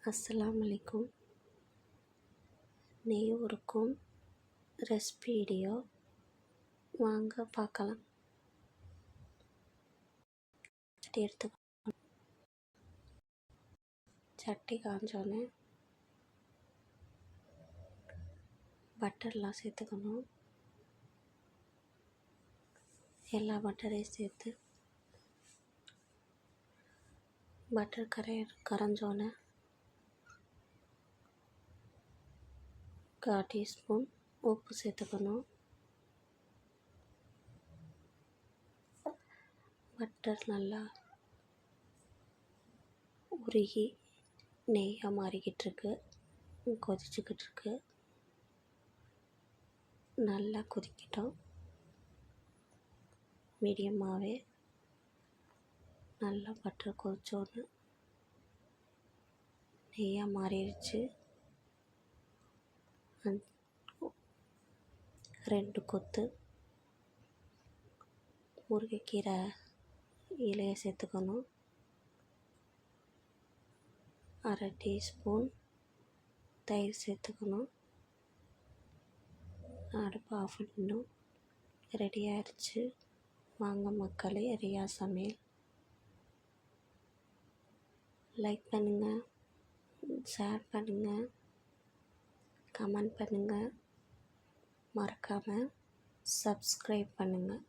அஸ்ஸலாமு அலைக்கும். நெய்யூருக்கும் recipe video வாங்க பார்க்கலாம். சட்டி எடுத்துக்கணும். சட்டி காஞ்சோன்னே பட்டர்லாம் சேர்த்துக்கணும். எல்லா பட்டரையும் சேர்த்து பட்டர் கரைஞ்சோன்னே 1/4 டீஸ்பூன் உப்பு சேர்த்துக்கணும். பட்டர் நல்லா உருகி நெய்யாக மாறிக்கிட்டுருக்கு, கொதிச்சுக்கிட்டுருக்கு. நல்லா கொதிக்கிட்டோம். மீடியமாகவே நல்லா பட்டர் கொதிச்சோன்னு நெய்யாக மாறிடுச்சு. 2 கொத்து முருங்கைக்கீரை இலையை சேர்த்துக்கணும். 1/2 டீஸ்பூன் தயிர் சேர்த்துக்கணும். அடுப்பு ஆஃப் பண்ணணும். ரெடி ஆயிடுச்சு. வாங்க மக்களே, ரியா சமையல். லைக் பண்ணுங்கள், ஷேர் பண்ணுங்கள், கமெண்ட் பண்ணுங்கள், மறக்காமல் சப்ஸ்கிரைப் பண்ணுங்கள்.